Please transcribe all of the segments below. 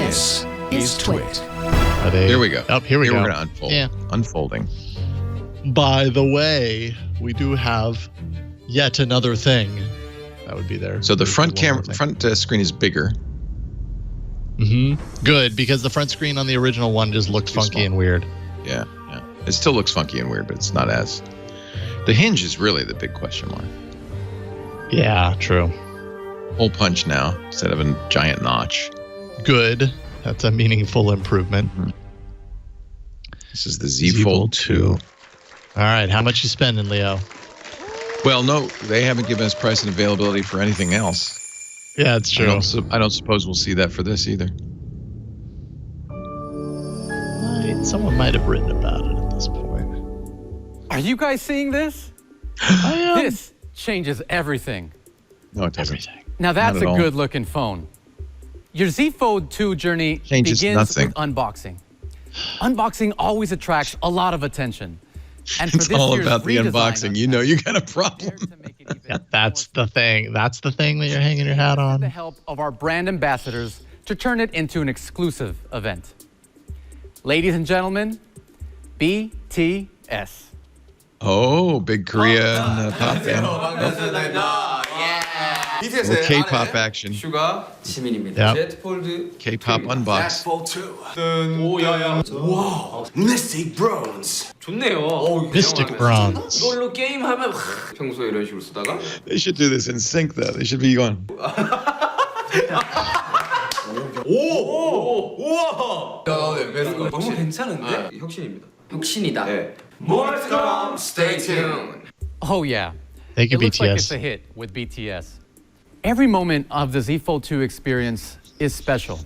This is TWiT. Here we go. Oh, here we go. We're going to unfold. Yeah. Unfolding. By the way, we do have yet another thing. That would be there. So the front screen is bigger. Mm-hmm. Good, because the front screen on the original one just looked funky and weird. Yeah, yeah. It still looks funky and weird, but it's not as. The hinge is really the big question mark. Yeah, true. Hole punch now instead of a giant notch. Good. That's a meaningful improvement. Mm-hmm. This is the Z Fold2. All right, how much you spending, Leo? Well, no, they haven't given us price and availability for anything else. Yeah, it's true. I don't suppose we'll see that for this either. Someone might have written about it at this point. Are you guys seeing this? I am. This changes everything. No, it doesn't. Everything. Now that's a good-looking phone. Your Z Fold2 journey begins with unboxing. Unboxing always attracts a lot of attention. And for it's this all year's about the unboxing. You know you got a problem. Yeah, that's the thing. That's the thing that you're hanging your hat on. With the help of our brand ambassadors to turn it into an exclusive event. Ladies and gentlemen, BTS. Oh, big Korean pop fan. BTS의 K-pop action. 슈가 지민입니다. Z 폴드 K-pop unbox. 오, 야야. 와, Mystic Bronze. 좋네요. Mystic Bronze. 이걸로 게임하면 평소에 이런 식으로 쓰다가. They should do this in sync though. They should be going. 오, 우와. 네, 베스트. 너무 괜찮은데? 혁신입니다. 혁신이다. 네. More to come. Stay tuned. Oh yeah. Thank you, it looks BTS. like it's a hit with BTS. Every moment of the Z Fold2 experience is special.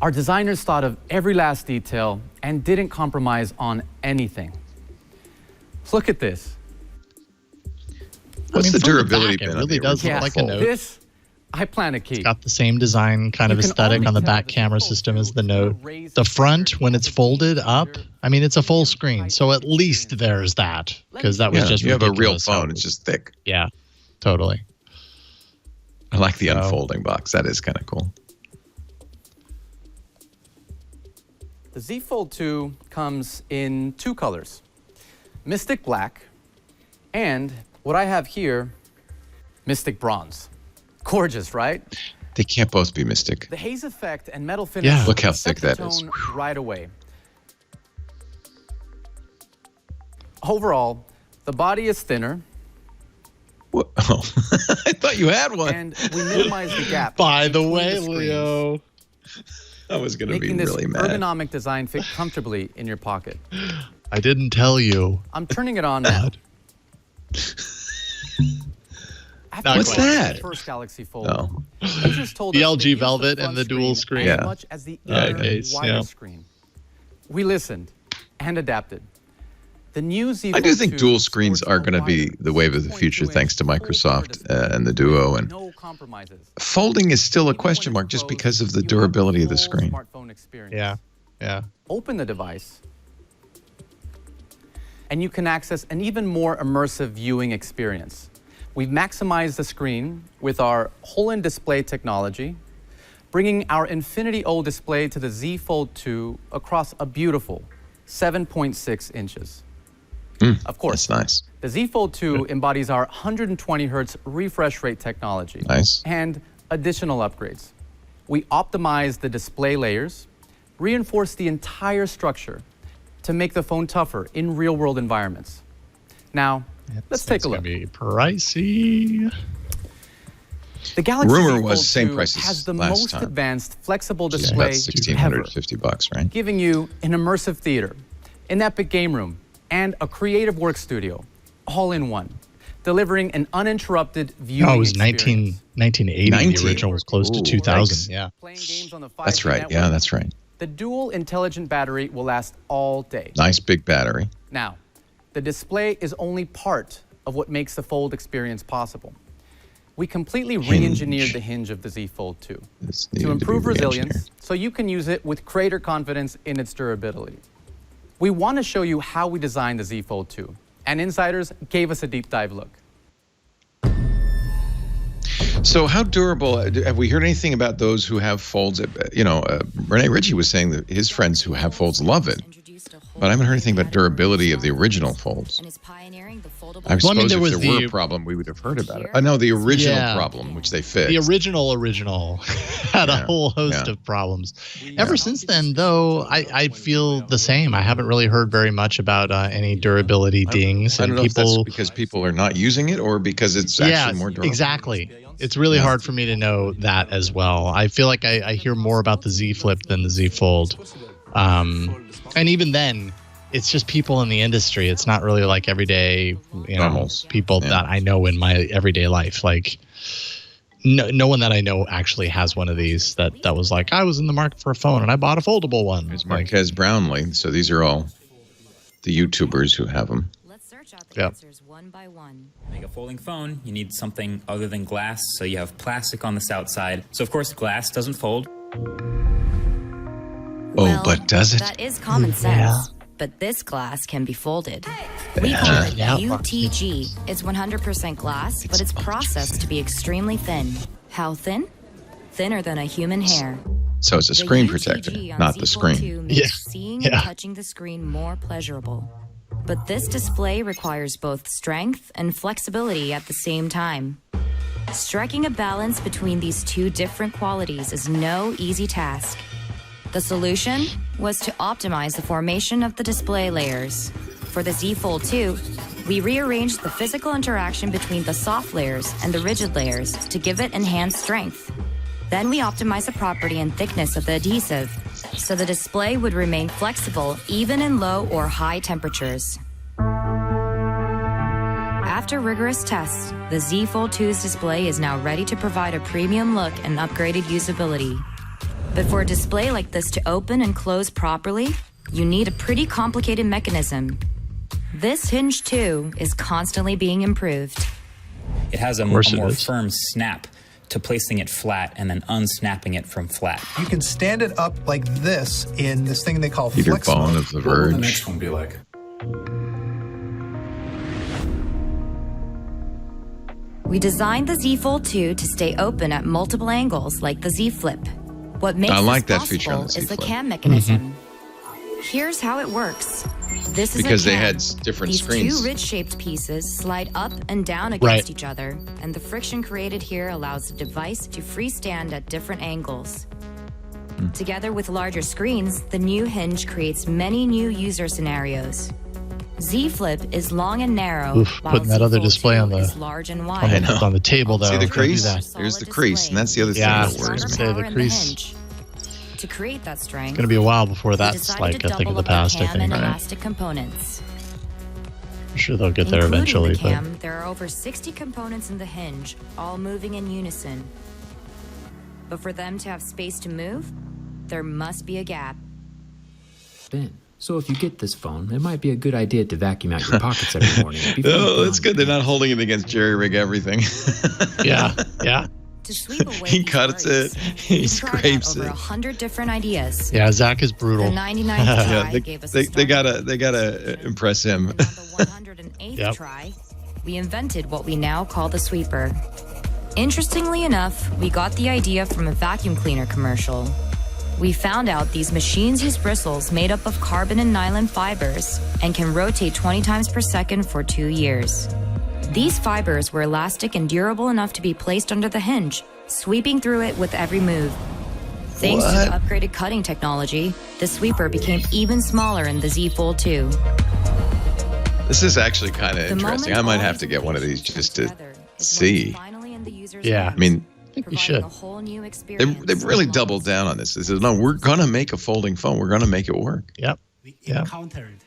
Our designers thought of every last detail and didn't compromise on anything. Look at this. What's the durability been? been? It really does look like a Note. This, I plan to keep. It's got the same design kind of aesthetic on the back camera system as the Note. The front, when it's folded up, I mean, it's a full screen. So at least there's that, because that was just you have a real ridiculous phone. It's just thick. Yeah, totally. I like the unfolding box. That is kind of cool. The Z Fold2 comes in two colors, Mystic Black and what I have here, Mystic Bronze. Gorgeous, right? They can't both be Mystic. The haze effect and metal finish. Yeah. Look how set thick the that is. tone right away. Overall, the body is thinner. What? Oh, I thought you had one. And we minimize the gap. By the between way, screens, Leo. I was going to be making this really mad. ergonomic design fit comfortably in your pocket. I didn't tell you. I'm turning it on now. What's that? First Galaxy Fold. Oh. Users told The us they LG used Velvet front and the dual screen. as Yeah. much as the Yeah, inner case, wider yeah. screen. We listened and adapted. The new Z I do Fold think 2 dual screens sports are a going to be wider the wave of the future 2.2-inch thanks to Microsoft full-color and the Duo. And no compromises. folding is still a Even question when mark just closed, because of the you have durability of the full screen. smartphone experience. Yeah, yeah. Open the device, and you can access an even more immersive viewing experience. We've maximized the screen with our whole-in display technology, bringing our Infinity O display to the Z Fold2 across a beautiful 7.6 inches. Of course, That's nice. the Z Fold2 embodies our 120 Hz refresh rate technology Nice. and additional upgrades. We optimize the display layers, reinforce the entire structure to make the phone tougher in real-world environments. Now, let's take a look. It's going to be pricey. The Galaxy Rumor Z was Fold2 same price as has the last most time. advanced flexible It's display about ever, $1,650, right? giving you an immersive theater, an epic game room, and a creative work studio, all in one, delivering an uninterrupted viewing No, it was experience. 1980. 19? The original was close to Ooh, 2000. yikes. Yeah. Playing games on the 5G That's right. network. Yeah, that's right. The dual intelligent battery will last all day. Nice big battery. Now, the display is only part of what makes the Fold experience possible. We completely re-engineered the hinge of the Z Fold2 It's to needed improve be resilience re-engineered. so you can use it with greater confidence in its durability. We want to show you how we designed the Z Fold2, and insiders gave us a deep dive look. So how durable, have we heard anything about those who have folds? Rene Ritchie was saying that his friends who have folds love it, but I haven't heard anything about durability of the original folds. I suppose if there were a problem, we would have heard about it. I know the original problem, which they fixed. The original had a whole host of problems. Ever since then, though, I feel the same. I haven't really heard very much about any durability dings. I don't know if that's because people are not using it or because it's actually more durable. Exactly. It's really hard for me to know that as well. I feel like I hear more about the Z Flip than the Z Fold. And even then, it's just people in the industry. It's not really like everyday, people that I know in my everyday life. Like, no one that I know actually has one of these that was like, I was in the market for a phone and I bought a foldable one. It's Marquez Brownlee. So these are all the YouTubers who have them. Let's search out the answers one by one. To make a folding phone, you need something other than glass. So you have plastic on this outside. So of course, glass doesn't fold. But does it? That is common sense. But this glass can be folded. We call it UTG. It's 100% glass, but it's processed to be extremely thin. How thin? Thinner than a human hair. So it's a screen protector, not the screen. Makes seeing and touching the screen more pleasurable. But this display requires both strength and flexibility at the same time. Striking a balance between these two different qualities is no easy task. The solution was to optimize the formation of the display layers. For the Z Fold2, we rearranged the physical interaction between the soft layers and the rigid layers to give it enhanced strength. Then we optimized the property and thickness of the adhesive, so the display would remain flexible even in low or high temperatures. After rigorous tests, the Z Fold2's display is now ready to provide a premium look and upgraded usability. But for a display like this to open and close properly, you need a pretty complicated mechanism. This Hinge 2 is constantly being improved. It has a more firm snap to placing it flat and then unsnapping it from flat. You can stand it up like this in this thing they call Peter flex Bone mode. of The Verge. What will the next one be like? We designed the Z Fold2 to stay open at multiple angles like the Z Flip. What makes I like this that feature on possible the is the Z Flip. cam mechanism. Here's how it works. This is Because a they cam. had different These screens. two ridge-shaped pieces slide up and down against each other, and the friction created here allows the device to freestand at different angles. Together with larger screens, the new Hinge creates many new user scenarios. Z Flip is long and narrow, while putting that Z other Fold2 display on is the large and wide. on the table though. See the Don't do crease? that. There's the crease, and that's the other thing Yeah, that worries me. say the crease. To create that strength, It's gonna be a while before we that's decided like to a thing of double the up our past. I cam and think. elastic components. I'm sure they'll get there Including eventually. the cam, there are over 60 components in the Hinge, all moving in unison. But for them to have space to move, there must be a gap. Ben, so if you get this phone, it might be a good idea to vacuum out your pockets every morning. before you Oh, put that's on good. your They're not holding it against jerry-rig everything. Yeah. To sweep away He these cuts worries, it. He we tried out scrapes over it. 100 different ideas. Yeah, Zach is brutal. The 99th try gave us a They gotta impress him. And on the 108th try, we invented what we now call the sweeper. Interestingly enough, we got the idea from a vacuum cleaner commercial. We found out these machines use bristles made up of carbon and nylon fibers and can rotate 20 times per second for 2 years. These fibers were elastic and durable enough to be placed under the Hinge, sweeping through it with every move. Thanks to the upgraded cutting technology, the sweeper became even smaller in the Z Fold2. This is actually kind of The interesting. moment I might all have to these get one of ingredients these just come to together is when it's see. finally in the user's Yeah. I hands, mean, I think you providing should. a whole new they've experience. really doubled down on this. They said, no, we're gonna make a folding phone. We're gonna make it work. Yep. We Yeah. encountered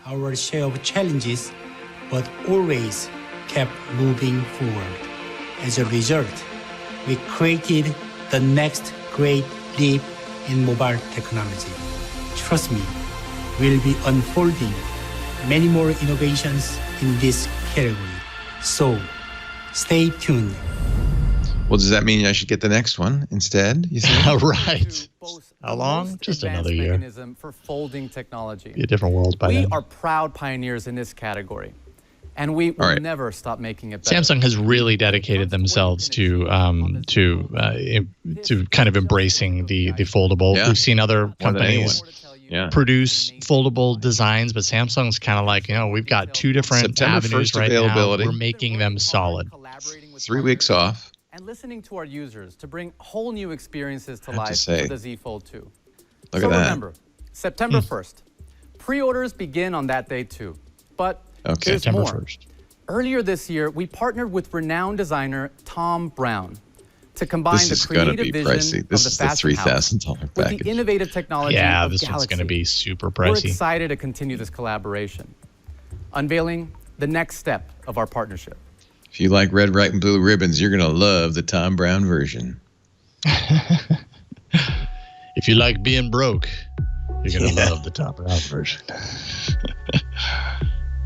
our share of challenges, but always kept moving forward. As a result, we created the next great leap in mobile technology. Trust me, we'll be unfolding many more innovations in this category. So, stay tuned. Well, does that mean I should get the next one instead? You think? Right. How long? Just another year. Mechanism for folding technology. Be a different world by We then. are proud pioneers in this category. And we will right. never stop making it better. Samsung has really dedicated themselves to kind of embracing the foldable. Yeah. We've seen other More than companies anyone. produce foldable designs, but Samsung's kind of like, we've got two different September avenues 1st right availability. now. We're making them solid. 3 weeks off. And listening to our users to bring whole new experiences to I have to life say, with the Z Fold 2. Look So at that. remember, September 1st. Pre-orders begin on that day too. But Okay. there's September more. 1st. Earlier this year, we partnered with renowned designer Tom Brown to combine This the is going to creative be vision pricey. of This the is the fashion house $3,000 with package. the innovative technology Yeah, of this Galaxy. one's going to be super We're pricey. excited to continue this collaboration, unveiling the next step of our partnership. If you like red, white, and blue ribbons, you're going to love the Tom Brown version. If you like being broke, you're going to love the Tom Brown version.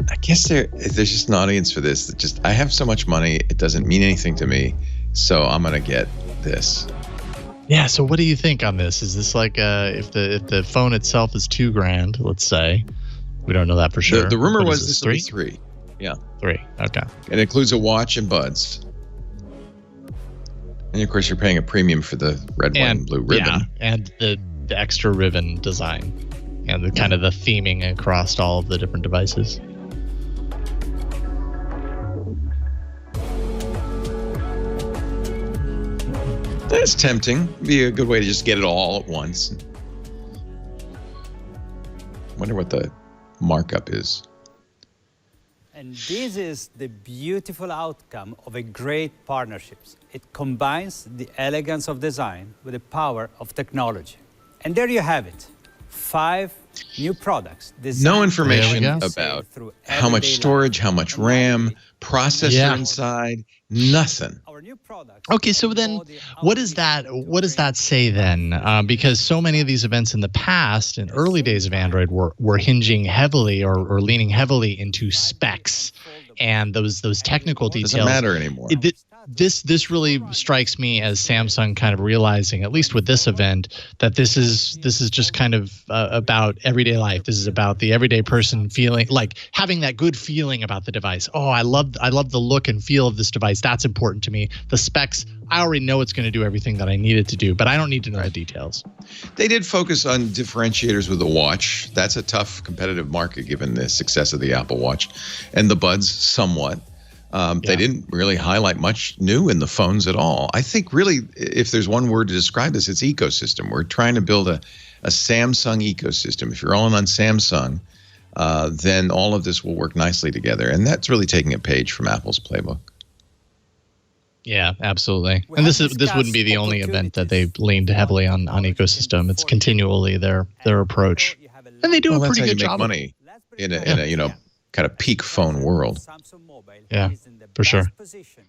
I guess there's just an audience for this. That just I have so much money, it doesn't mean anything to me, so I'm going to get this. Yeah, so what do you think on this? Is this like if the phone itself is $2,000, let's say? We don't know that for sure. The rumor What was is this would be 3. Yeah. 3. Okay. It includes a watch and buds. And of course, you're paying a premium for the red, white, and blue ribbon. Yeah, and the extra ribbon design and the kind of the theming across all of the different devices. That's tempting. Be a good way to just get it all at once. Wonder what the markup is. And this is the beautiful outcome of a great partnership. It combines the elegance of design with the power of technology. And there you have it. 5 new products. No information about how much storage, how much RAM, processor inside, nothing. Okay, so then what does that say then? Because so many of these events in the past, in early days of Android, were hinging heavily or leaning heavily into specs and those technical details. Doesn't matter anymore. This really strikes me as Samsung kind of realizing, at least with this event, that this is just kind of about everyday life. This is about the everyday person feeling like having that good feeling about the device. Oh, I love the look and feel of this device. That's important to me. The specs, I already know it's going to do everything that I need it to do, but I don't need to know the details. They did focus on differentiators with the watch. That's a tough competitive market given the success of the Apple Watch, and the buds somewhat. They didn't really highlight much new in the phones at all. I think really, if there's one word to describe this, it's ecosystem. We're trying to build a Samsung ecosystem. If you're all in on Samsung, then all of this will work nicely together. And that's really taking a page from Apple's playbook. Yeah, absolutely. And this wouldn't be the only event that they've leaned heavily on ecosystem. It's continually their approach. And they do a pretty good job. That's how you make money in a kind of peak phone world. Yeah, for sure.